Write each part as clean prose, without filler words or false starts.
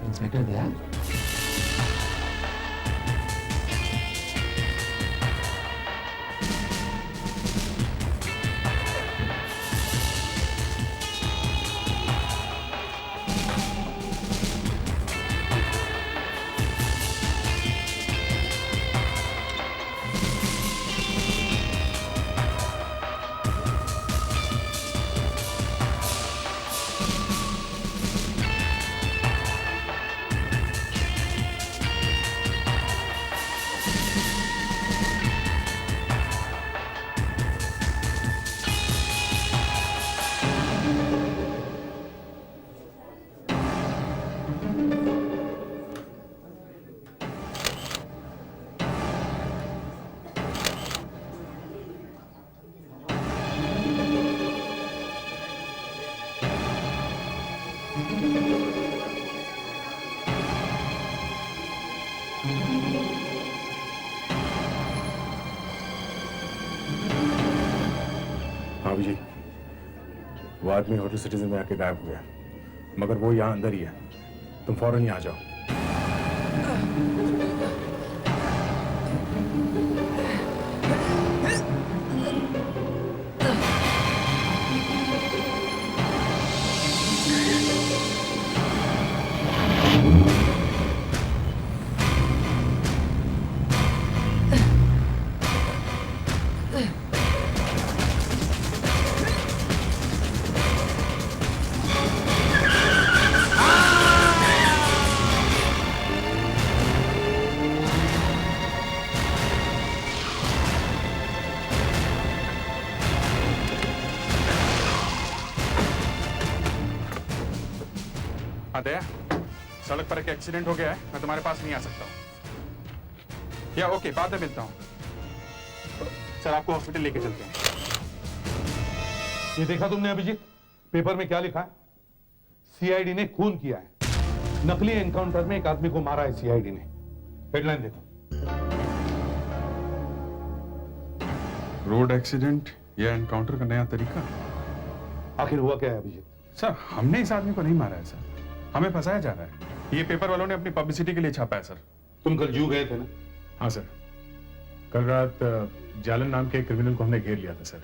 Inspector दया, हाँ जी, वो आदमी होटल सिटीजन में आके गायब हो गया, मगर वो यहाँ अंदर ही है। तुम फौरन ही आ जाओ। हाँ दया, सड़क पर एक एक्सीडेंट हो गया है, मैं तुम्हारे पास नहीं आ सकता हूँ। या ओके, बाद में मिलता हूँ। सर आपको हॉस्पिटल लेके चलते हैं। ये देखा तुमने अभिजीत, पेपर में क्या लिखा है? सीआईडी ने खून किया है। नकली एनकाउंटर में एक आदमी को मारा है सीआईडी ने। हेडलाइन देखो। रोड एक्सीडेंट या एनकाउंटर का नया तरीका। आखिर हुआ क्या है अभिजीत? सर हमने इस आदमी को नहीं मारा है सर, हमें फंसाया जा रहा है। ये पेपर वालों ने अपनी पब्लिसिटी के लिए छापा है सर। तुम कल जू गए थे ना? हाँ सर, कल रात जालन नाम के क्रिमिनल को हमने घेर लिया था सर।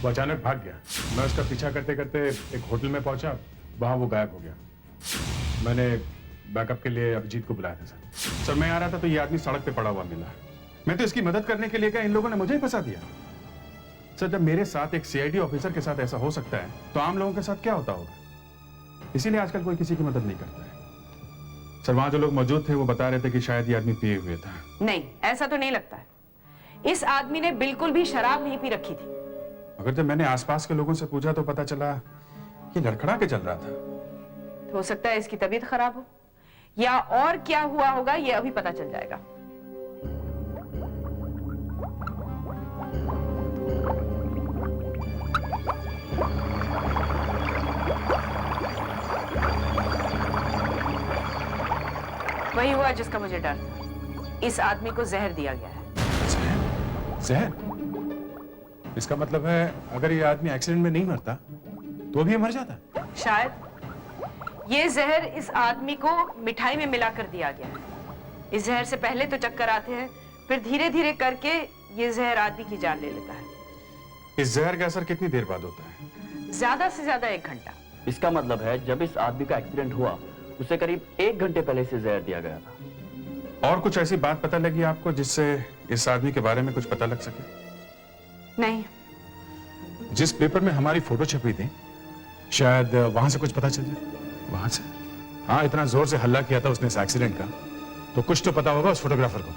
वो अचानक भाग गया। मैं उसका पीछा करते करते एक होटल में पहुंचा, वहां वो गायब हो गया। मैंने बैकअप के लिए अभिजीत को बुलाया था सर। सर मैं आ रहा था तो ये आदमी सड़क पे पड़ा हुआ मिला। मैं तो इसकी मदद करने के लिए गया, इन लोगों ने मुझे ही फंसा दिया। सर जब मेरे साथ एक सीआईडी ऑफिसर के साथ ऐसा हो सकता है तो आम लोगों के साथ क्या होता होगा? इसीलिए आजकल कोई किसी की मदद नहीं करता है। सर वहां जो लोग मौजूद थे वो बता रहे थे कि शायद ये आदमी पिए हुए था। नहीं, ऐसा तो नहीं लगता है। इस आदमी ने बिल्कुल भी शराब नहीं पी रखी थी। मगर जब मैंने आसपास के लोगों से पूछा तो पता चला ये लड़खड़ा के चल रहा था। तो हो सकता है इसकी तबीयत खराब हो, या और क्या हुआ होगा ये अभी पता चल जाएगा। वही हुआ जिसका मुझे डर था। इस आदमी को जहर दिया गया है। जहर? इसका मतलब है अगर ये आदमी एक्सीडेंट में नहीं मरता तो भी ये मर जाता। शायद ये जहर इस आदमी को मिठाई में मिलाकर दिया गया है। इस जहर से पहले तो चक्कर आते हैं, फिर धीरे धीरे करके ये जहर आदमी की जान ले लेता है। इस जहर का असर कितनी देर बाद होता है? ज्यादा से ज्यादा 1 घंटा। इसका मतलब है जब इस आदमी का एक्सीडेंट हुआ उसे करीब 1 घंटे पहले से जहर दिया गया था। और कुछ ऐसी बात पता लगी आपको जिससे इस आदमी के बारे में कुछ पता लग सके? नहीं। जिस पेपर में हमारी फोटो छपी थी, शायद वहां से कुछ पता चल जाए। वहां से? हाँ, इतना जोर से हल्ला किया था उसने इस एक्सीडेंट का, तो कुछ तो पता होगा उस फोटोग्राफर को।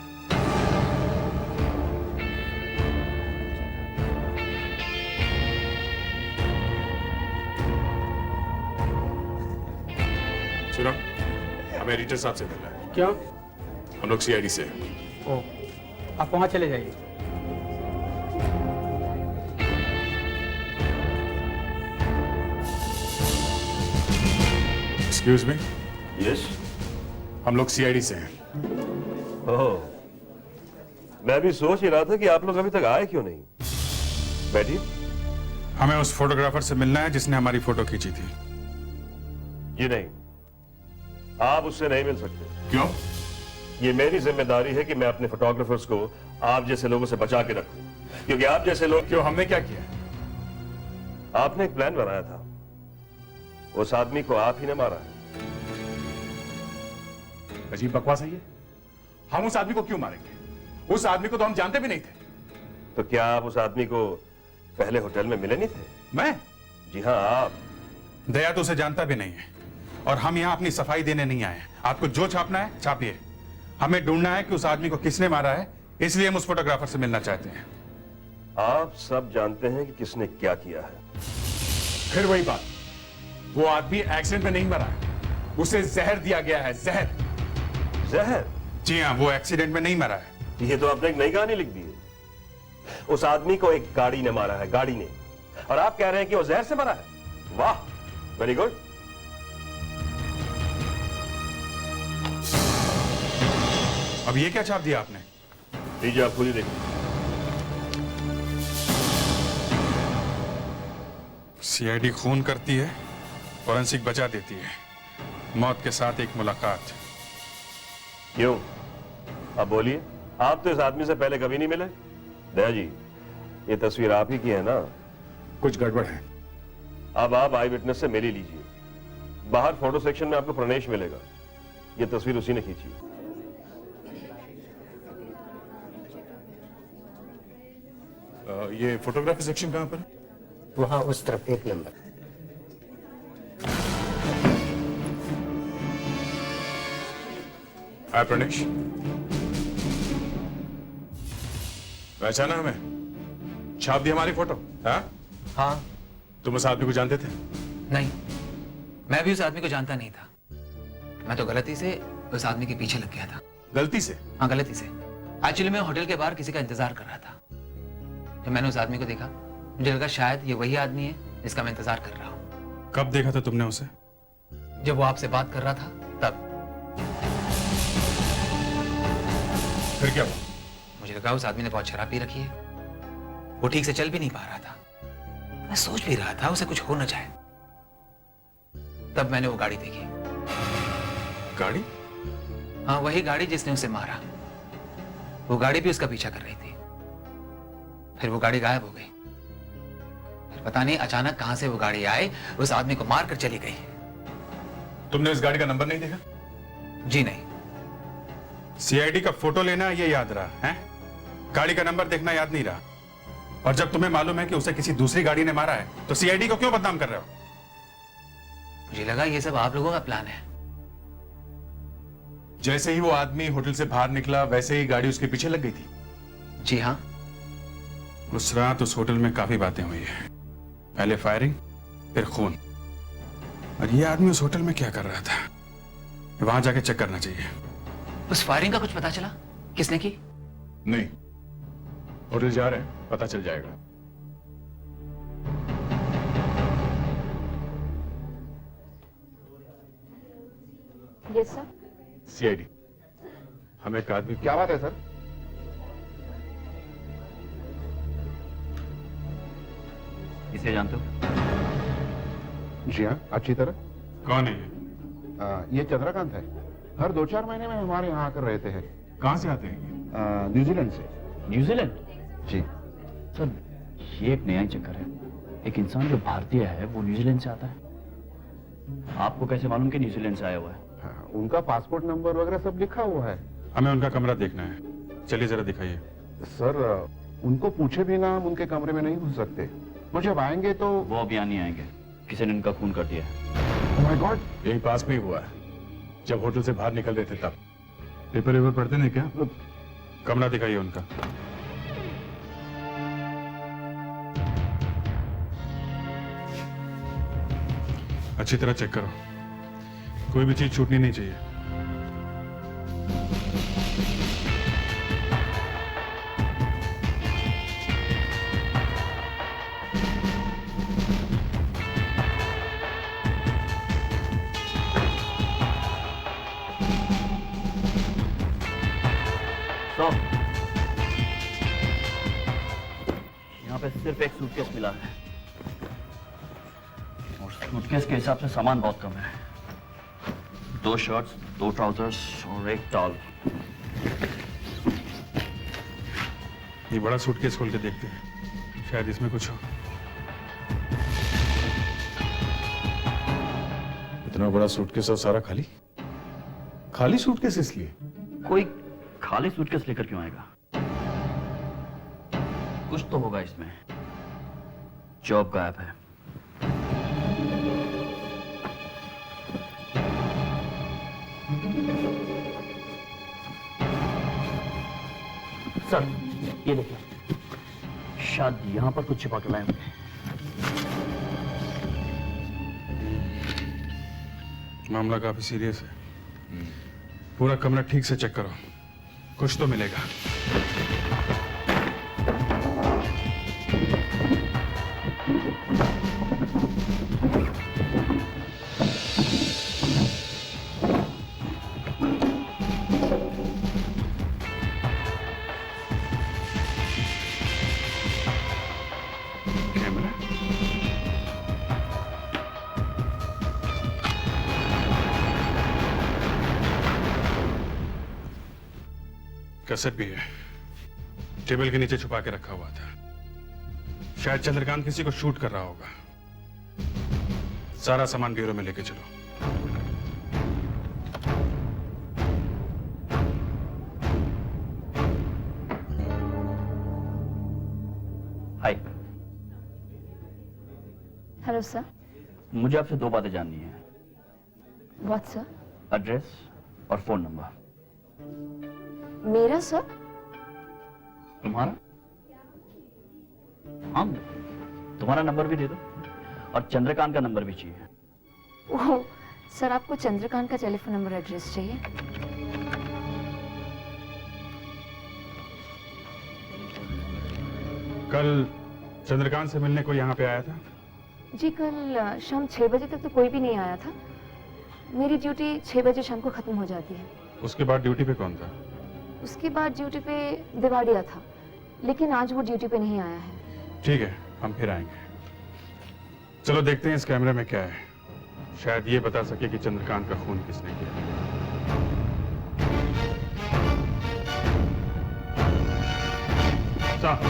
सुनो, हमें एडिटर साहब से मिलना है। क्यों? हम लोग सीआईडी से हैं। ओ, आप वहां चले जाइए। Excuse me. यस। हम लोग सीआईडी से हैं। ओह, मैं भी सोच ही रहा था कि आप लोग अभी तक आए क्यों नहीं। बैठिए। हमें उस फोटोग्राफर से मिलना है जिसने हमारी फोटो खींची थी। ये नहीं, आप उससे नहीं मिल सकते। क्यों? ये मेरी जिम्मेदारी है कि मैं अपने फोटोग्राफर्स को आप जैसे लोगों से बचा के रखूं, क्योंकि आप जैसे लोग। क्यों? हमने क्या किया? आपने एक प्लान बनाया था, उस आदमी को आप ही ने मारा है। अजीब बकवास है ये। हम उस आदमी को क्यों मारेंगे? उस आदमी को तो हम जानते भी नहीं थे। तो क्या आप उस आदमी को पहले होटल में मिले नहीं थे? मैं? जी हाँ, आप। दया तो उसे जानता भी नहीं है, और हम यहाँ अपनी सफाई देने नहीं आए हैं। आपको जो छापना है छापिए। हमें ढूंढना है कि उस आदमी को किसने मारा है, इसलिए हम उस फोटोग्राफर से मिलना चाहते हैं। आप सब जानते हैं कि किसने क्या किया है। फिर वही बात, वो आदमी एक्सीडेंट में नहीं मरा है, उसे जहर दिया गया है। जहर? जहर? जी हाँ, वो एक्सीडेंट में नहीं मरा है। ये तो आपने एक नई कहानी लिख दी है। उस आदमी को एक गाड़ी ने मारा है, गाड़ी ने, और आप कह रहे हैं कि वो जहर से मरा है। वाह, वेरी गुड। अब ये क्या छाप दिया आपने? लीजिए, आप खुद ही देखिए। सीआईडी खून करती है, फॉरेंसिक बचा देती है, मौत के साथ एक मुलाकात। क्यों? अब बोलिए, आप तो इस आदमी से पहले कभी नहीं मिले। दया जी, ये तस्वीर आप ही की है ना? कुछ गड़बड़ है। अब आप आई विटनेस से मिल ही लीजिए। बाहर फोटो सेक्शन में आपको प्रणेश मिलेगा। ये तस्वीर उसी ने खींची। ये फोटोग्राफी सेक्शन कहां पर है? वहां उस तरफ 1 नंबर। हाय प्रणेश, पहचाना हमें? छाप दी हमारी फोटो? हाँ? हाँ। तुम उस आदमी को जानते थे? नहीं, मैं भी उस आदमी को जानता नहीं था। मैं तो गलती से उस आदमी के पीछे लग गया था। गलती से? हाँ, गलती से। एक्चुअली मैं होटल के बाहर किसी का इंतजार कर रहा था। जब मैंने उस आदमी को देखा, मुझे लगा शायद ये वही आदमी है जिसका मैं इंतजार कर रहा हूँ। कब देखा था तुमने उसे? जब वो आपसे बात कर रहा था तब। फिर क्या हुआ? मुझे लगा उस आदमी ने बहुत शराब पी रखी है, वो ठीक से चल भी नहीं पा रहा था। मैं सोच भी रहा था उसे कुछ हो न जाए। तब मैंने वो गाड़ी देखी। गाड़ी? हाँ, वही गाड़ी जिसने उसे मारा। वो गाड़ी भी उसका पीछा कर रही थी। फिर वो गाड़ी गायब हो गई। फिर पता नहीं अचानक कहां से वो गाड़ी आए, उस आदमी को मार कर चली गई। तुमने इस गाड़ी का नंबर नहीं देखा? जी नहीं। सीआईडी का फोटो लेना ये याद रहा है, गाड़ी का नंबर देखना याद नहीं रहा। और जब तुम्हें मालूम है कि उसे किसी दूसरी गाड़ी ने मारा है, तो सीआईडी को क्यों बदनाम कर रहे हो? मुझे लगा ये सब आप लोगों का प्लान है। जैसे ही वो आदमी होटल से बाहर निकला, वैसे ही गाड़ी उसके पीछे लग गई थी। जी हाँ। उस रात उस होटल में काफी बातें हुई है। पहले फायरिंग, फिर खून। और ये आदमी उस होटल में क्या कर रहा था, वहां जाके चेक करना चाहिए। उस फायरिंग का कुछ पता चला? किसने की? नहीं, होटल जा रहे हैं, पता चल जाएगा। Yes sir. सीआईडी, हमें एक आदमी। क्या बात है सर? इसे जानते हो? जी हाँ, अच्छी तरह। कौन है ये? ये चंद्रकांत है। हर 2-4 महीने में हमारे यहाँ आकर रहते हैं। कहां से आते हैं ये? न्यूजीलैंड से। न्यूजीलैंड? जी। सर, ये एक नया चक्कर है। एक इंसान जो भारतीय है वो न्यूजीलैंड से आता है। आपको कैसे मालूम कि न्यूजीलैंड से आया हुआ है? हाँ, उनका पासपोर्ट नंबर वगैरह सब लिखा हुआ है। हमें उनका कमरा देखना है, चलिए जरा दिखाइए। सर, उनको पूछे बिना हम उनके कमरे में नहीं घुस सकते। वो जब आएंगे तो। वो अभी यहाँ नहीं आएंगे, किसी ने उनका खून कर दिया है। Oh my God! यही पास में ही हुआ है, जब होटल से बाहर निकल रहे थे तब। पेपर वेपर पढ़ते नहीं क्या? कमरा दिखाइए उनका। अच्छी तरह चेक करो, कोई भी चीज छूटनी नहीं चाहिए। यहाँ पे सिर्फ एक सूटकेस मिला है, और सूटकेस के हिसाब से सामान बहुत कम है। 2 शर्ट्स, 2 ट्राउजर्स और 1 टॉल। ये बड़ा सूटकेस खोल के देखते हैं, शायद इसमें कुछ हो। इतना बड़ा सूटकेस और सारा खाली? खाली सूटकेस इसलिए? कोई खाली सूटकेस लेकर क्यों आएगा? कुछ तो होगा इसमें। जॉब गायब है। सर, ये देखिए, शायद यहां पर कुछ छिपा के लाए होंगे। मामला काफी सीरियस है। पूरा कमरा ठीक से चेक करो, कुछ तो मिलेगा। कैमरा? कैसेट भी है, टेबल के नीचे छुपा के रखा हुआ था। शायद चंद्रकांत किसी को शूट कर रहा होगा। सारा सामान ब्यूरो में लेके चलो। हाय, हेलो सर। मुझे आपसे 2 बातें जाननी है। What sir? एड्रेस और फोन नंबर। मेरा सर? तुम्हारा? हाँ, तुम्हारा नंबर भी दे दो और चंद्रकांत का नंबर भी चाहिए। ओह सर, आपको चंद्रकांत का टेलीफोन नंबर एड्रेस चाहिए? कल चंद्रकांत से मिलने को यहाँ पे आया था? जी, कल शाम 6 बजे तक तो कोई भी नहीं आया था। मेरी ड्यूटी 6 बजे शाम को खत्म हो जाती है। उसके बाद ड्यूटी पे कौन था? उसके बाद ड्यूटी पे दिवाड़िया था, लेकिन आज वो ड्यूटी पे नहीं आया है। ठीक है, हम फिर आएंगे। चलो देखते हैं इस कैमरे में क्या है, शायद ये बता सके कि चंद्रकांत का खून किसने किया। साहब,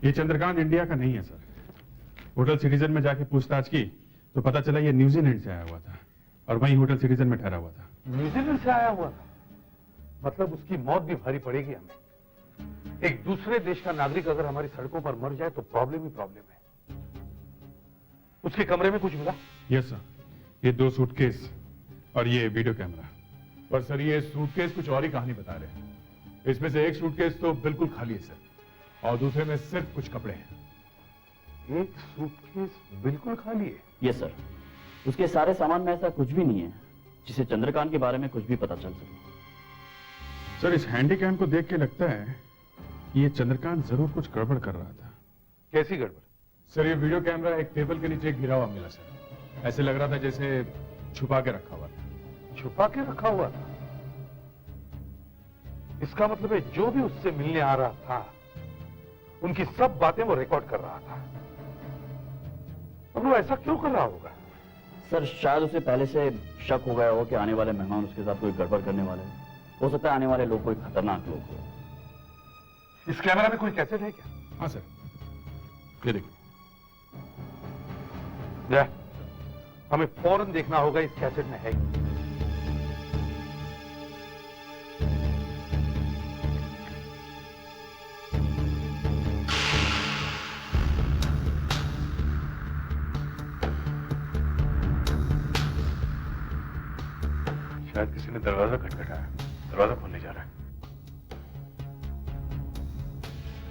ये चंद्रकांत इंडिया का नहीं है सर। होटल सिटीजन में जाके पूछताछ की तो पता चला ये न्यूजीलैंड से आया हुआ था और वहीं होटल सिटीजन में ठहरा हुआ था। न्यूजीलैंड से आया हुआ था? मतलब उसकी मौत भी भारी पड़ेगी हमें। एक दूसरे देश का नागरिक अगर हमारी सड़कों पर मर जाए तो प्रॉब्लम ही प्रॉब्लम है। उसके कमरे में कुछ मिला? यस सर, ये 2 सूटकेस और ये वीडियो कैमरा। पर सर ये सूटकेस कुछ और ही कहानी बता रहे हैं। इसमें से एक सूटकेस तो बिल्कुल खाली है सर और दूसरे में सिर्फ कुछ कपड़े हैं। एक सूटकेस बिल्कुल खाली है? यस सर, उसके सारे सामान में ऐसा कुछ भी नहीं है जिसे चंद्रकांत के बारे में कुछ भी पता चल सके। सर, इस हैंडीकैम को देख के लगता है कि ये चंद्रकांत जरूर कुछ गड़बड़ कर रहा था। कैसी गड़बड़? सर, ये वीडियो कैमरा एक टेबल के नीचे गिरा हुआ मिला सर। ऐसे लग रहा था जैसे छुपा के रखा हुआ था। छुपा के रखा हुआ था? इसका मतलब है जो भी उससे मिलने आ रहा था उनकी सब बातें वो रिकॉर्ड कर रहा था। और वो ऐसा क्यों कर रहा होगा? सर, शायद उसे पहले से शक हो गया हो कि आने वाले मेहमान उसके साथ कोई गड़बड़ करने वाले हैं। हो सकता है आने वाले लोग कोई खतरनाक लोग हो। इस कैमरा में कोई कैसेट है क्या? हाँ सर, ये देखिए। हमें फौरन देखना होगा इस कैसेट में है क्या। शायद किसी ने दरवाजा खटखटाया, दरवाजा खोलने जा रहा है।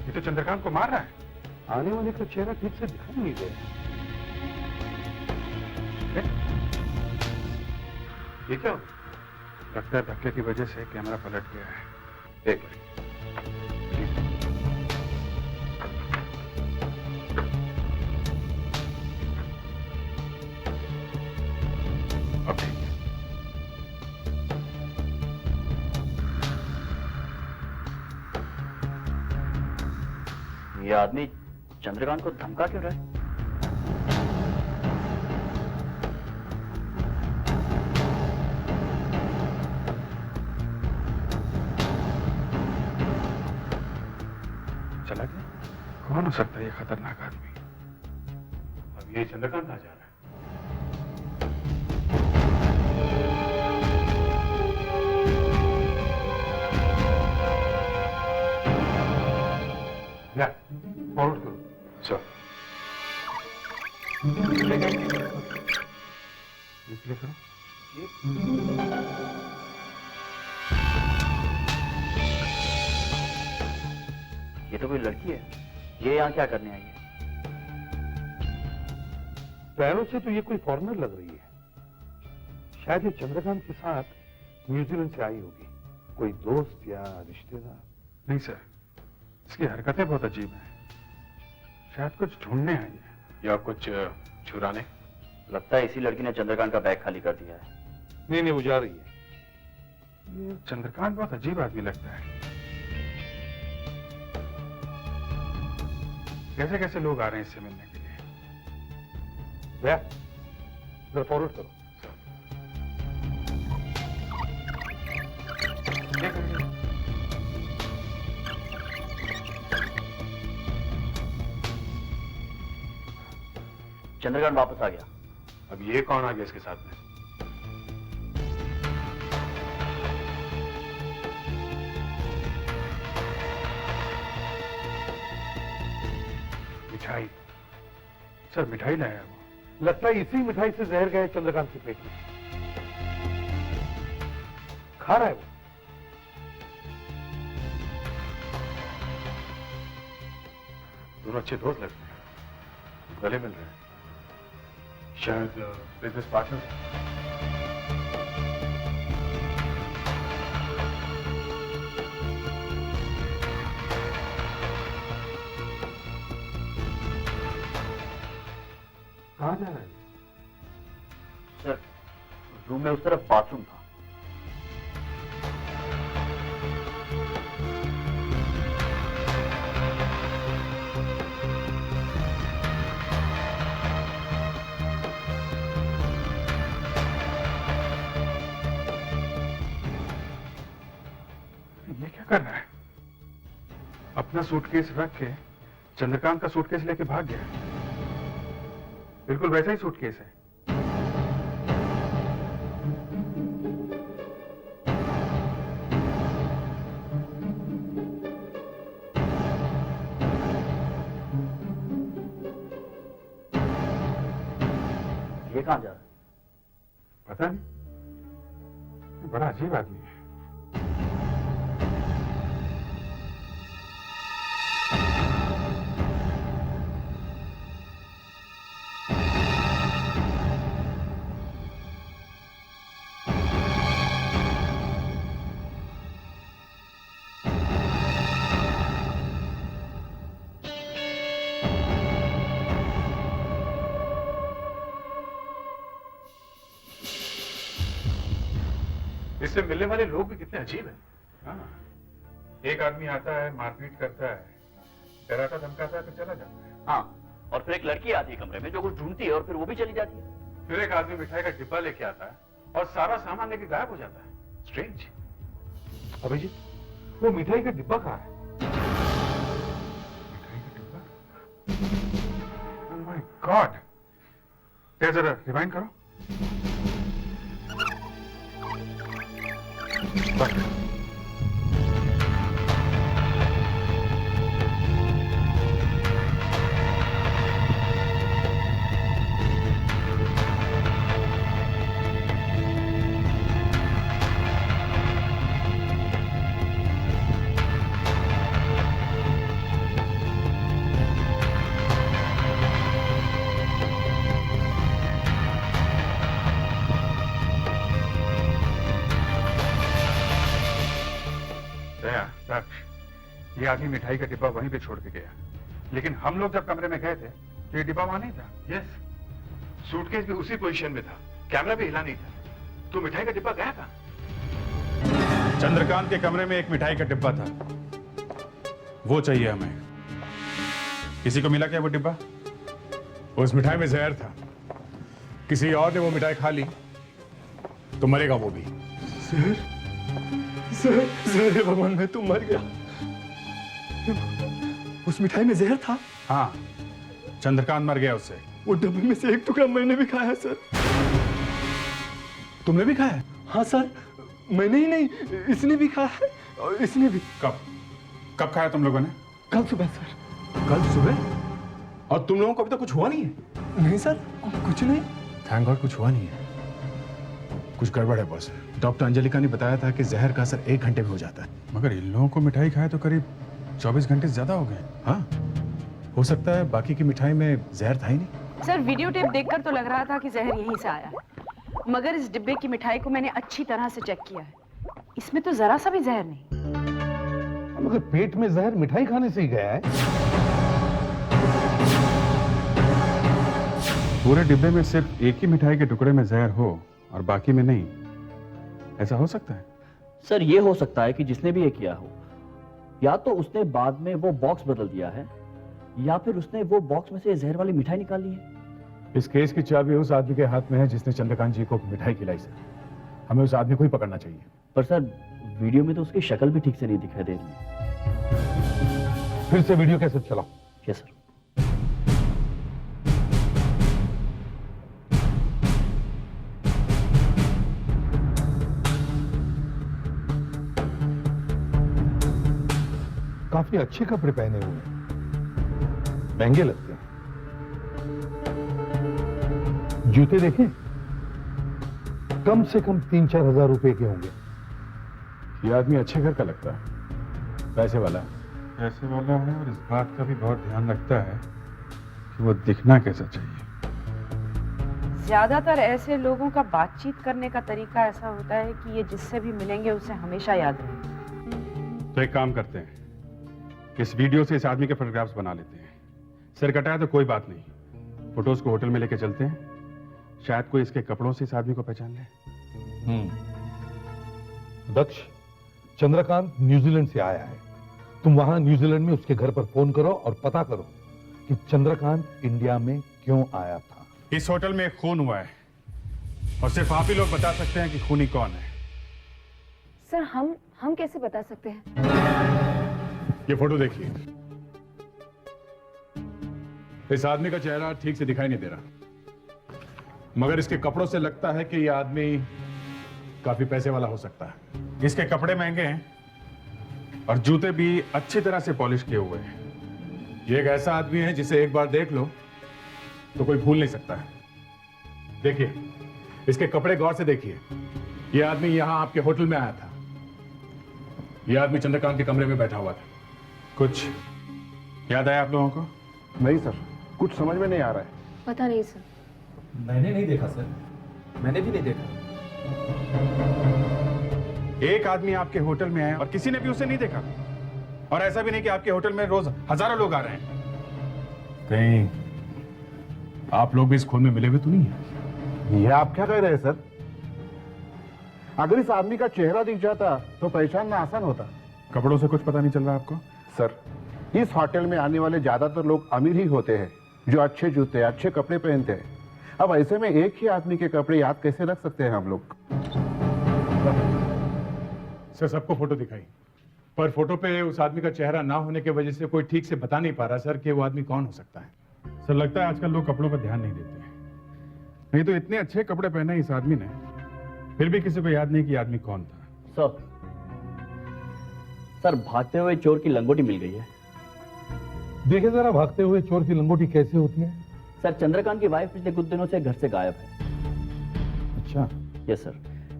ये तो चंद्रकांत को मार रहा है। आने वाले का चेहरा ठीक से दिखाई नहीं दे रहा। ये क्या हो? लगता है धक्के की वजह से कैमरा पलट गया है। एक मिनट। अब ठीक है। ये आदमी चंद्रकांत को धमका क्यों रहा है? कौन हो सकता है ये खतरनाक आदमी? अब ये चंद्रकांत आ जा रहा है। या फॉरवर्ड करो सर, डिस्प्ले करो। ये तो कोई लड़की है। ये यहाँ क्या करने आई है? पैरों से तो ये कोई फॉरेनर लग रही है। शायद ये चंद्रकांत के साथ न्यूजीलैंड से आई होगी, कोई दोस्त या रिश्तेदार। नहीं सर, इसकी हरकतें बहुत अजीब हैं। शायद कुछ ढूंढने आई है या कुछ चुराने। लगता है इसी लड़की ने चंद्रकांत का बैग खाली कर दिया है। नहीं वो जा रही है। ये चंद्रकांत बहुत अजीब आदमी लगता है। कैसे कैसे लोग आ रहे हैं इससे मिलने के लिए। भैया जरा फॉरवर्ड करो। चंद्रकांत वापस आ गया। अब ये कौन आ गया इसके साथ में? मिठाई। सर मिठाई लाया है वो। लगता है इसी मिठाई से जहर गया चंद्रकांत के पेट में। खा रहा है वो। दोनों अच्छे दोस्त लगते हैं, गले मिल रहे हैं। शायद बिजनेस पार्टनर। कहाँ जा रहा है? सर रूम में उस तरफ बाथरूम था। ये क्या कर रहा है? अपना सूटकेस रख के चंद्रकांत का सूटकेस लेके भाग गया। बिल्कुल वैसा ही सूटकेस है। ये कहाँ जा रहा है? पता नहीं, बड़ा अजीब आदमी है। इससे मिलने वाले लोग भी कितने अजीब हैं। हाँ, एक आदमी आता है, मारपीट करता है, डराता धमकाता है, फिर चला जाता है। हाँ, और फिर एक लड़की आती है कमरे में जो कुछ ढूंढती है और फिर वो भी चली जाती है। फिर एक आदमी मिठाई का डिब्बा लेके आता है और सारा सामान लेके गायब हो जाता है। स्ट्रेंज। अभिजीत, वो मिठाई का डिब्बा कहाँ है? मिठाई का डिब्बा? Oh my God! जरा रिवाइंड करो। बस। ये आदमी मिठाई का डिब्बा वहीं पे छोड़ के गया, लेकिन हम लोग जब कमरे में गए थे तो ये डिब्बा वहां नहीं था। यस, सूटकेस भी उसी पोजीशन में था, कैमरा भी हिला नहीं था, तो मिठाई का डिब्बा गया था। चंद्रकांत के कमरे में एक मिठाई का डिब्बा था, वो चाहिए हमें। किसी को मिला क्या वो डिब्बा? उस मिठाई में जहर था, किसी और ने वो मिठाई खा ली तो मरेगा वो भी। सर, भगवान मैं तू मर गया। उस मिठाई में जहर था। हाँ, चंद्रकांत मर गया उससे। वो डब्बे में से एक टुकड़ा मैंने भी खाया सर। तुमने भी खाया? हाँ सर, मैंने ही नहीं, इसने भी खाया है और इसने भी। कब खाया तुम लोगों ने? कल सुबह सर। कल सुबह? और तुम लोगों को अभी तक कुछ हुआ नहीं है? नहीं सर, कुछ नहीं। थैंक गॉड कुछ हुआ नहीं है। कुछ गड़बड़ है बॉस। डॉक्टर अंजलिका ने बताया था कि जहर का असर 1 घंटे में हो जाता है, मगर इन लोगों को मिठाई खाए तो करीब 24 घंटे से ज्यादा हो गए। हाँ, हो सकता है बाकी की मिठाई में जहर था ही नहीं। सर वीडियो टेप देखकर तो लग रहा था कि जहर यहीं से आया है, मगर इस डिब्बे की मिठाई को मैंने अच्छी तरह से चेक किया है, इसमें तो जरा सा भी जहर नहीं। मगर पेट में जहर मिठाई खाने से ही गया है। पूरे डिब्बे में सिर्फ एक ही मिठाई के टुकड़े में जहर हो और बाकी में नहीं, ऐसा हो सकता है? सर ये हो सकता है कि जिसने भी ये किया हो, या तो उसने बाद में वो बॉक्स बदल दिया है, या फिर उसने वो बॉक्स में से जहर वाली मिठाई निकाल ली है। इस केस की चाबी उस आदमी के हाथ में है जिसने चंद्रकांत जी को मिठाई खिलाई सर। हमें उस आदमी को ही पकड़ना चाहिए। पर सर वीडियो में तो उसकी शक्ल भी ठीक से नहीं दिखाई दे रही है। फिर से वीडियो कैसे चलाओ? Yes sir. काफी अच्छे कपड़े पहने हुए हैं, महंगे लगते हैं। जूते देखें, कम से कम 3-4 हजार रुपए के होंगे। ये आदमी अच्छे घर का लगता है, पैसे वाला है। पैसे वाला है और इस बात का भी बहुत ध्यान रखता है कि वो दिखना कैसा चाहिए। ज्यादातर ऐसे लोगों का बातचीत करने का तरीका ऐसा होता है कि ये जिससे भी मिलेंगे उसे हमेशा याद रहेंगे। तो एक काम करते हैं, इस वीडियो से इस आदमी के फोटोग्राफ्स बना लेते हैं। सिर कटाया तो कोई बात नहीं, फोटोज को होटल में लेके चलते हैं, शायद कोई इसके कपड़ों से इस आदमी को पहचान ले। दक्ष, चंद्रकांत न्यूजीलैंड से आया है। तुम वहां न्यूजीलैंड में उसके घर पर फोन करो और पता करो कि चंद्रकांत इंडिया में क्यों आया था। इस होटल में एक खून हुआ है और सिर्फ आप ही लोग बता सकते हैं कि खूनी कौन है। सर हम कैसे बता सकते हैं? ये फोटो देखिए। इस आदमी का चेहरा ठीक से दिखाई नहीं दे रहा, मगर इसके कपड़ों से लगता है कि यह आदमी काफी पैसे वाला हो सकता है। इसके कपड़े महंगे हैं और जूते भी अच्छी तरह से पॉलिश किए हुए हैं। ये एक ऐसा आदमी है जिसे एक बार देख लो तो कोई भूल नहीं सकता है। देखिए, इसके कपड़े गौर से देखिए। यह आदमी यहां आपके होटल में आया था। यह आदमी चंद्रकांत के कमरे में बैठा हुआ था। कुछ याद आया आप लोगों को? नहीं सर, कुछ समझ में नहीं आ रहा है। पता नहीं सर। मैंने नहीं देखा सर, मैंने भी नहीं देखा। एक आदमी आपके होटल में आया और किसी ने भी उसे नहीं देखा, और ऐसा भी नहीं कि आपके होटल में रोज हजारों लोग आ रहे हैं। कहीं आप लोग भी इस खून में मिले हुए तो नहीं है? ये आप क्या कह रहे हैं सर? अगर इस आदमी का चेहरा दिख जाता तो पहचानना आसान होता। कपड़ों से कुछ पता नहीं चल रहा आपको? सर, इस होटल में आने वाले ज्यादातर लोग अमीर ही होते हैं, जो अच्छे जूते अच्छे कपड़े पहनते हैं। अब ऐसे में एक ही आदमी के कपड़े याद कैसे रख सकते हैं हम लोग? सर, सबको फोटो दिखाई, पर फोटो पे उस आदमी का चेहरा ना होने की वजह से कोई ठीक से बता नहीं पा रहा सर कि वो आदमी कौन हो सकता है। सर, लगता है आजकल लोग कपड़ों पर ध्यान नहीं देते। नहीं तो इतने अच्छे कपड़े पहने इस आदमी ने, फिर भी किसी को याद नहीं कि आदमी कौन था। सर भागते हुए चोर की लंगोटी मिल गई है। देखे जरा, भागते हुए चोर की लंगोटी कैसे होती है? सर चंद्रकांत की वाइफ पिछले कुछ दिनों से घर से गायब है। अच्छा। यस सर,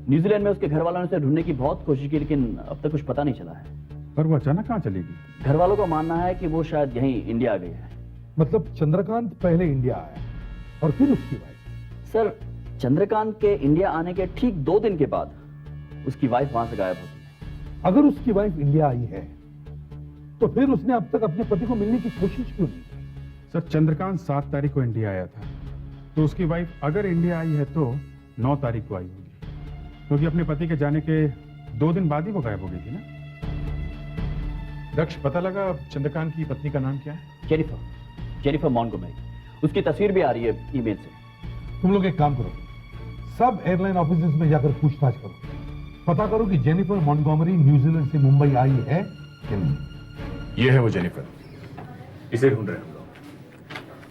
न्यूजीलैंड में उसके घर वालों ने उसे ढूंढने की बहुत कोशिश की, लेकिन अब तक कुछ पता नहीं चला है। पर वो अचानक कहाँ चली गई? घर वालों का मानना है कि वो शायद यहीं इंडिया आ गई है। मतलब चंद्रकांत पहले इंडिया आया और फिर उसकी वाइफ? सर चंद्रकांत के इंडिया आने के ठीक 2 दिन के बाद उसकी वाइफ वहां से गायब होती है। अगर उसकी वाइफ इंडिया आई है तो फिर उसने अब तक अपने पति को मिलने की कोशिश क्यों नहीं की? सर, चंद्रकांत 7 तारीख को इंडिया आया था, तो उसकी वाइफ अगर इंडिया आई है तो 9 तारीख को आई होगी, क्योंकि अपने पति के जाने के 2 दिन बाद ही वो गायब हो गई थी ना। दक्ष, पता लगा चंद्रकांत की पत्नी का नाम क्या है? Jennifer Montgomery. उसकी तस्वीर भी आ रही है ईमेल से। तुम लोग एक काम करो, सब एयरलाइन ऑफिसेज में जाकर पूछताछ करो, पता करो कि जेनिफर मॉन्टगोमेरी न्यूजीलैंड से मुंबई आई है कि नहीं। ये है वो जेनिफर। इसे ढूंढ रहे हैं हम लोग।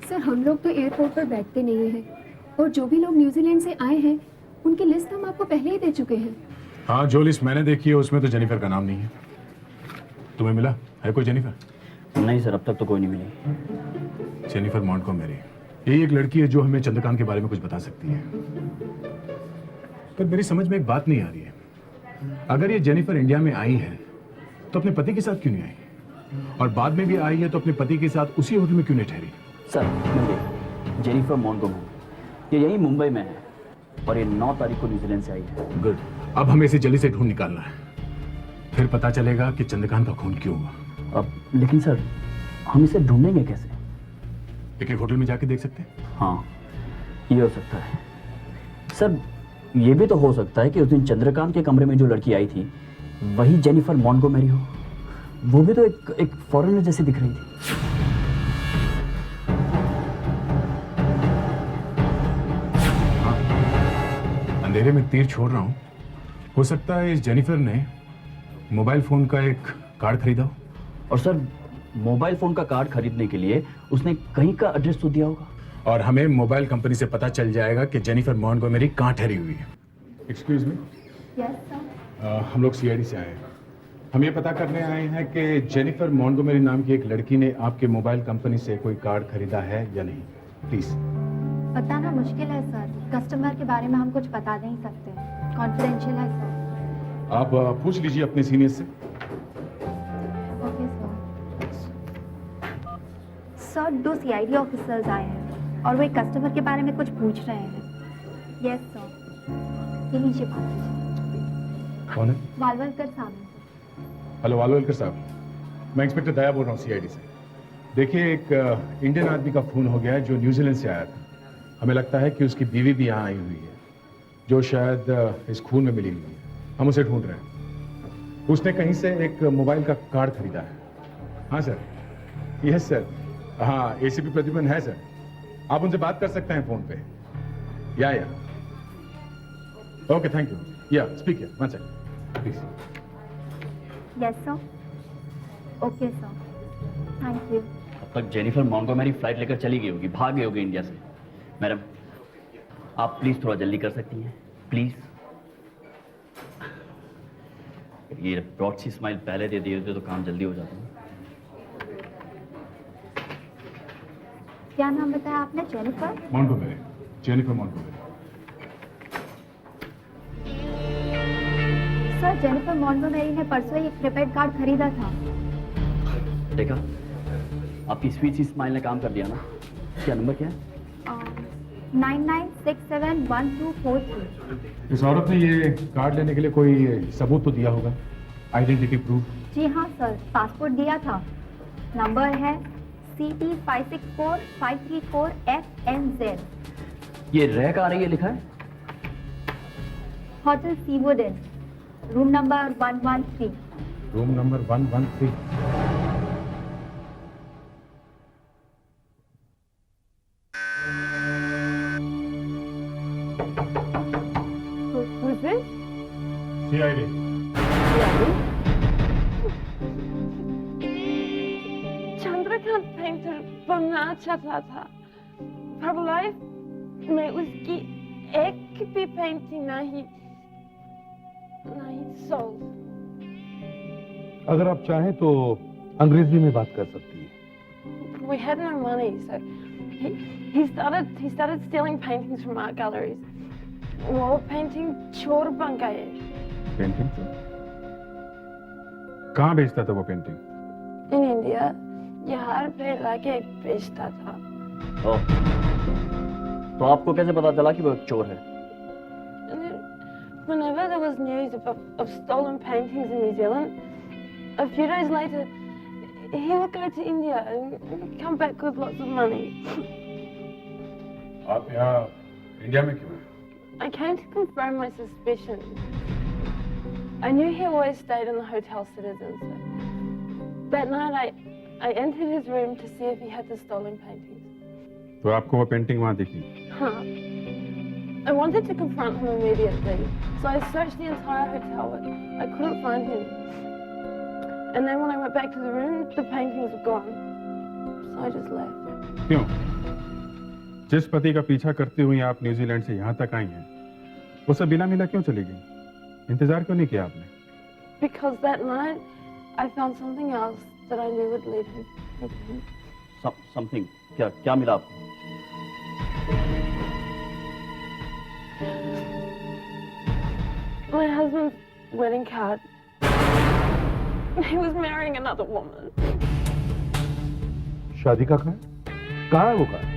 सर हम लोग तो एयरपोर्ट पर बैठते नहीं हैं और जो भी लोग न्यूजीलैंड से आए हैं उनकी लिस्ट हम आपको पहले ही दे चुके हैं। हाँ, जो लिस्ट मैंने देखी है उसमें तो जेनिफर का नाम नहीं है। तुम्हें मिला है कोई जेनिफर? नहीं सर, अब तक तो कोई नहीं मिली। जेनिफर मॉन्टगोमेरी यही एक लड़की है जो हमें चंद्रकांत के बारे में कुछ बता सकती है। पर मेरी समझ में एक बात नहीं आ रही है, अगर ये जेनिफर इंडिया में आई है तो अपने पति के साथ क्यों नहीं आई, और बाद में भी आई है तो अपने पति के साथ उसी होटल में क्यों नहीं ठहरी? सर मिलिए, जेनिफर मॉन्टगोमेरी ये यही मुंबई में है और ये 9 तारीख को न्यूजीलैंड से आई है। गुड, अब हमें इसे जल्दी से ढूंढ निकालना है, फिर पता चलेगा कि चंद्रकांत का खून क्यों हुआ। अब लेकिन सर हम इसे ढूंढेंगे कैसे? एक होटल में जाके देख सकते हैं। हाँ ये हो सकता है सर। ये भी तो हो सकता है कि उस दिन चंद्रकांत के कमरे में जो लड़की आई थी वही जेनिफर मॉन्टगोमेरी हो। वो भी तो एक फॉरेनर जैसी दिख रही थी। हाँ, अंधेरे में तीर छोड़ रहा हूँ, हो सकता है इस जेनिफर ने मोबाइल फोन का एक कार्ड खरीदा हो। और सर मोबाइल फोन का कार्ड खरीदने के लिए उसने कहीं का एड्रेस तो दिया होगा, और हमें मोबाइल कंपनी से पता चल जाएगा कि जेनिफर मॉन्टगोमेरी कहाँ ठहरी हुई है। एक्सक्यूज मी, हम लोग सीआईडी से आए हैं। हम ये पता करने आए हैं कि जेनिफर मॉन्टगोमेरी नाम की एक लड़की ने आपके मोबाइल कंपनी से कोई कार्ड खरीदा है या नहीं। प्लीज। बताना मुश्किल है सर, कस्टमर के बारे में हम कुछ बता नहीं सकते, कॉन्फिडेंशियल है सर। आप पूछ लीजिए अपने सीनियर से। ओके सर, 2 सीआईडी ऑफिसर्स आए हैं और वो एक कस्टमर के बारे में कुछ पूछ रहे हैं। यस सर, ये लीजिए बात कीजिए। कौन है? वालवलकर साहब हैं सर। हेलो वालवलकर साहब, मैं इंस्पेक्टर दया बोल रहा हूँ सीआईडी से। देखिए, एक इंडियन आदमी का खून हो गया है जो न्यूजीलैंड से आया था। हमें लगता है कि उसकी बीवी भी यहाँ आई हुई है, जो शायद इस खून में मिली हुई है। हम उसे ढूंढ रहे हैं। उसने कहीं से एक मोबाइल का कार्ड खरीदा है। हाँ सर, यस सर, हाँ एसीपी प्रद्युमन है सर, आप उनसे बात कर सकते हैं फोन पे। या ओके, थैंक यू। या speak here, one second please. Yes sir, okay sir, thank you. अब तक जेनिफर मॉन्टगोमेरी फ्लाइट लेकर चली गई होगी, भाग गई होगी इंडिया से। मैडम आप प्लीज थोड़ा जल्दी कर सकती हैं प्लीज। ये ब्रॉड सी स्माइल पहले दे दिए होते तो काम जल्दी हो जाता। क्या नाम बताया आपने? Jennifer Montgomery. Jennifer Montgomery. Sir, Jennifer Montgomery ने परसों ही एक प्रीपेड कार्ड खरीदा था। देखा, आपकी स्वीट सी स्माइल ने काम कर दिया ना। क्या नंबर क्या है? 99671243। इस औरत ने ये कार्ड लेने के लिए कोई सबूत तो दिया होगा, आइडेंटिटी प्रूफ? जी हाँ सर, पासपोर्ट दिया था। नंबर है CT564534FNZ। ये रह कहाँ रही है लिखा है? Hotel Seawood in, room number 113। Room number 113। Who's this? CID. Chandrakant painter बनना चाहता था, पर लाइफ में उसकी एक भी पेंटिंग नहीं सोल्ड। अगर आप चाहें तो अंग्रेजी में बात कर सकती हैं। We had no money, so he started stealing paintings from art galleries. Wall painting चोर बन गए। पेंटिंग कहाँ बेचता था वो पेंटिंग? In India, यहाँ पे लाके बेचता था। ओह, तो आपको कैसे पता चला कि वो एक चोर है? Whenever there was news of stolen paintings in New Zealand, a few days later, he would go to India and come back with lots of money. आप यहाँ इंडिया में क्यों हैं? I came to confirm my suspicions. I knew he always stayed in the Hotel Citizen, so that night I entered his room to see if he had the stolen paintings. तो आपको वो painting वहाँ दिखी? Huh. I wanted to confront him immediately, so I searched the entire hotel, but I couldn't find him. And then when I went back to the room, the paintings were gone. so I just left. क्यों? जिस पति का पीछा करते हुए आप New Zealand से यहाँ तक आई हैं, उसे बिना मिला क्यों चली गई? इंतजार क्यों नहीं किया आपने? Because that night, I found something else that I knew would lead him with him. Something क्या मिला आपको? My husband's wedding card. He was marrying another woman. शादी का कहाँ है वो कार्ड?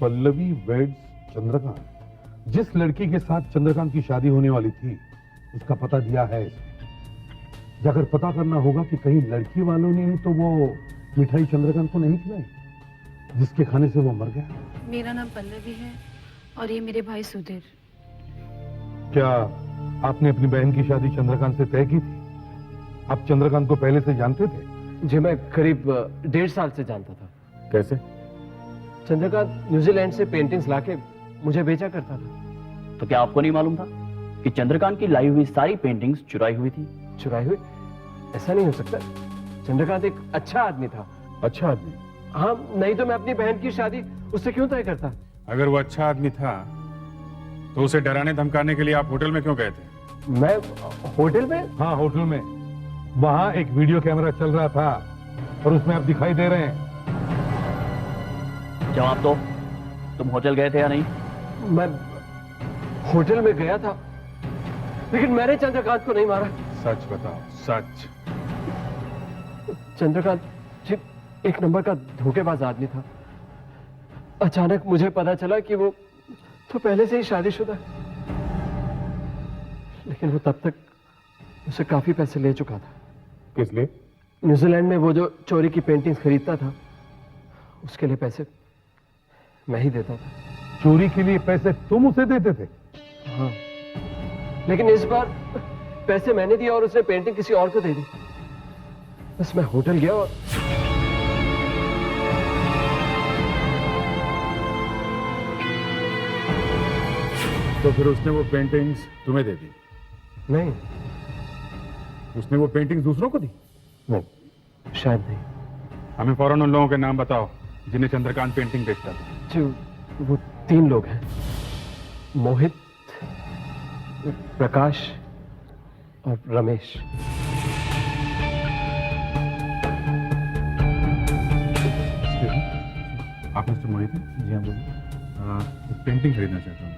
पल्लवी वेड्स चंद्रकांत। जिस लड़की के साथ चंद्रकांत की शादी होने वाली थी, उसका पता दिया है इसने। अगर पता करना होगा कि कहीं लड़की वालों ने ही तो वो मिठाई चंद्रकांत को नहीं खिलाई, जिसके खाने से वो मर गया। मेरा नाम पल्लवी है और ये मेरे भाई सुधीर। क्या आपने अपनी बहन की शादी चंद्रकांत से तय की थी? आप चंद्रकांत को पहले से जानते थे? जी, मैं करीब 1.5 साल से जानता था। कैसे? चंद्रकांत न्यूजीलैंड से पेंटिंग्स लाके मुझे बेचा करता था। तो क्या आपको नहीं मालूम था कि चंद्रकांत की लाई हुई सारी पेंटिंग्स चुराई हुई थी? चुराई हुई? ऐसा नहीं हो सकता। चंद्रकांत एक अच्छा आदमी था। अच्छा आदमी? हाँ, नहीं तो मैं अपनी बहन की शादी उससे क्यों तय करता? अगर वो अच्छा आदमी था, तो उसे डराने धमकाने के लिए आप होटल में क्यों गए थे? मैं होटल में? हाँ, होटल में। वहां एक वीडियो कैमरा चल रहा था और उसमें आप दिखाई दे रहे हैं। जवाब दो, तुम होटल गए थे या नहीं? मैं होटल में गया था, लेकिन मैंने चंद्रकांत को नहीं मारा। सच बताओ, सच। चंद्रकांत जी एक नंबर का धोखेबाज आदमी था। अचानक मुझे पता चला कि वो तो पहले से ही शादीशुदा है, लेकिन वो तब तक उसे काफी पैसे ले चुका था। किस लिए? न्यूजीलैंड में वो जो चोरी की पेंटिंग्स खरीदता था, उसके लिए पैसे मैं ही देता था। चोरी के लिए पैसे तुम उसे देते थे? हाँ, लेकिन इस बार पैसे मैंने दिया और उसने पेंटिंग किसी और को दे दी। बस मैं होटल गया और तो फिर उसने वो पेंटिंग्स तुम्हें दे दी? नहीं। उसने वो पेंटिंग्स दूसरों को दी? नहीं, शायद नहीं। हमें फौरन उन लोगों के नाम बताओ जिन्हें चंद्रकांत पेंटिंग बेचता था। जी, वो 3 लोग हैं, मोहित, प्रकाश और रमेश। आप मिस्टर मोहित हैं? जी हाँ, बोलिए। पेंटिंग खरीदना चाहता हूँ।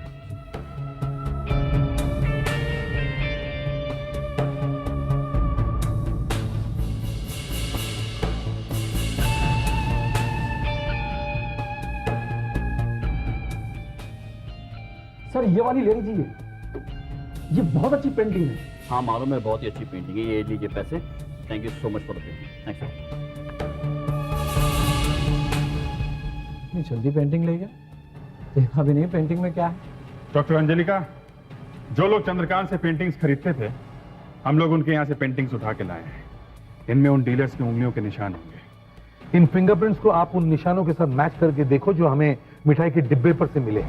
सर, ये वाली ले लीजिए, ये बहुत अच्छी पेंटिंग है। हाँ मालूम है, बहुत ही अच्छी पेंटिंग है। ये लीजिए पैसे। Thank you so much for the painting. Thanks sir. इतनी जल्दी पेंटिंग ले गया, देखा भी नहीं पेंटिंग में क्या है। डॉक्टर अंजलिका, जो लोग चंद्रकांत से पेंटिंग्स खरीदते थे, हम लोग उनके यहाँ से पेंटिंग्स उठा के लाए हैं। इनमें उन डीलर्स की उंगलियों के निशान होंगे। इन फिंगरप्रिंट्स को आप उन निशानों के साथ मैच करके देखो जो हमें मिठाई के डिब्बे पर से मिले।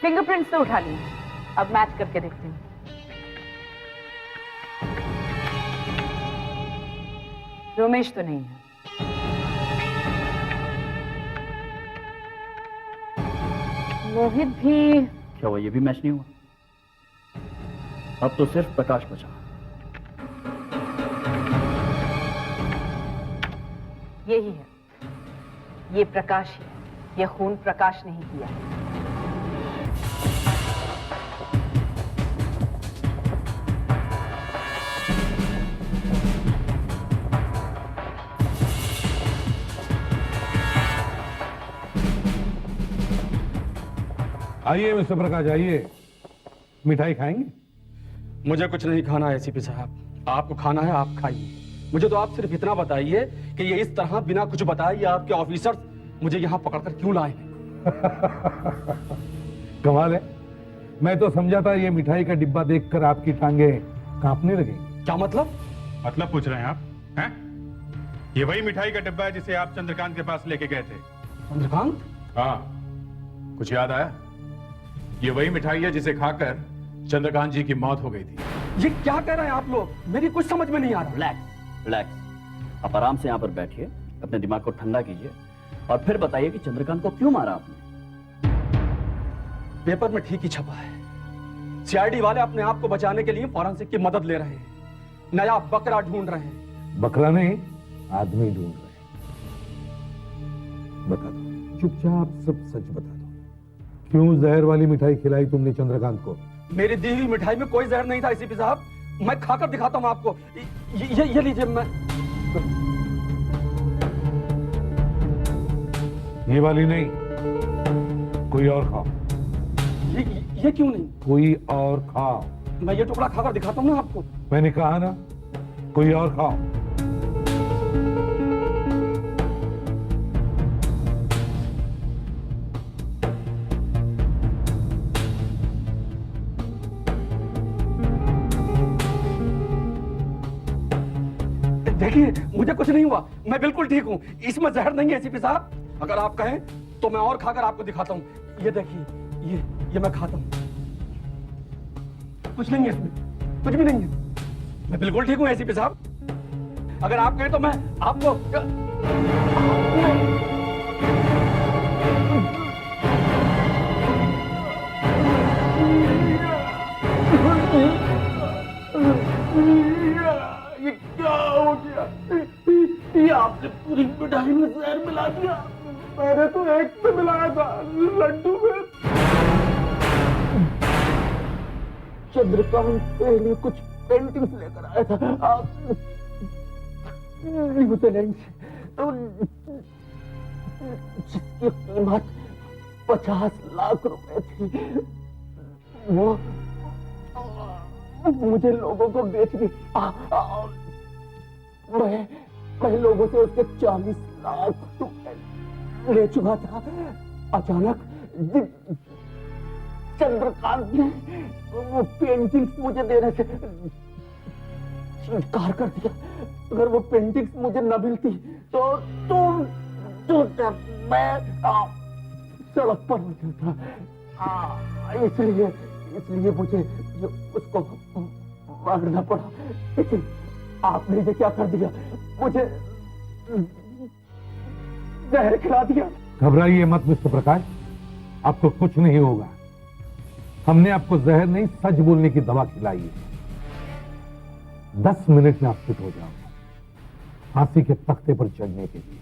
फिंगरप्रिंट्स तो उठा लिए, अब मैच करके देखती हूँ। रोमेश तो नहीं है। मोहित भी। क्या हुआ, ये भी मैच नहीं हुआ? अब तो सिर्फ प्रकाश बचा। यही है, ये प्रकाश है, ये खून प्रकाश नहीं किया। आइए मिस्टर प्रकाश, आइए, मिठाई खाएंगे? मुझे कुछ नहीं खाना है एसीपी साहब, आपको खाना है आप खाइए। मुझे तो आप सिर्फ इतना बताइए कि ये इस तरह बिना कुछ बताए ये आपके ऑफिसर्स मुझे यहाँ पकड़कर क्यों लाए हैं? कमाल है, मैं तो समझा था ये मिठाई का डिब्बा देखकर आपकी टांगे कांपने लगेंगी। क्या मतलब? मतलब पूछ रहे हैं आप? हैं? ये वही मिठाई का डिब्बा है जिसे आप चंद्रकांत के पास लेके गए थे। चंद्रकांत? हाँ, कुछ याद आया? ये वही मिठाई है जिसे खाकर चंद्रकांत जी की मौत हो गई थी। ये क्या कह रहे हैं आप लोग? मेरी कुछ समझ में नहीं आ रहा। रिलैक्स रिलैक्स, आप आराम से यहाँ पर बैठिए, अपने दिमाग को ठंडा कीजिए और फिर बताइए कि चंद्रकांत को क्यों मारा आपने? पेपर में ठीक ही छपा है, सीआईडी वाले अपने आप को बचाने के लिए फॉरेंसिक की मदद ले रहे हैं, नया बकरा ढूंढ रहे हैं। बकरा नहीं, आदमी ढूंढ रहे हैं। बता दो, चुपचाप सब सच बता दो, क्यों जहर वाली मिठाई खिलाई तुमने चंद्रकांत को? मेरी दी हुई मिठाई में कोई जहर नहीं था एसीपी साहब, मैं खाकर दिखाता हूं आपको। ये लीजिए। मैं ये वाली नहीं, कोई और खाओ। ये क्यों नहीं? कोई और खाओ। मैं ये टुकड़ा खाकर दिखाता हूं ना आपको। मैंने कहा ना, कोई और खाओ। देखिए, मुझे कुछ नहीं हुआ, मैं बिल्कुल ठीक हूँ, इसमें जहर नहीं है एसीपी साहब। अगर आप कहें तो मैं और खाकर आपको दिखाता हूँ। ये देखिए, ये मैं खाता हूँ, कुछ नहीं है इसमें, कुछ भी नहीं है, मैं बिल्कुल ठीक हूँ एसीपी साहब। अगर आप कहें तो मैं आपको ये क्या हो गया? ये आपने पूरी मिठाई में जहर मिला दिया। मैंने तो एक पे मिलाया था, लड्डू में। चंद्रकांत पहले कुछ पेंटिंग्स लेकर आया था, न्यूजीलैंड से, जिसकी कीमत 50 लाख रुपए थी। वो मुझे लोगों को बेच दी। मैं लोगों से उसके 40 लाख रुपए ले चुका था। अचानक चंद्रकांत ने वो पेंटिंग्स मुझे देने से इनकार कर दिया। अगर वो पेंटिंग्स मुझे न मिलती तो मैं सड़क पर होता। इसलिए मुझे उसको मारना पड़ा। लेकिन आपने ये क्या कर दिया? मुझे जहर खिला दिया। घबराइए मत मिस्टर प्रकाश, आपको कुछ नहीं होगा। हमने आपको जहर नहीं, सच बोलने की दवा खिलाई है। 10 मिनट में आप फिट हो जाओगे फांसी के तख्ते पर चढ़ने के लिए।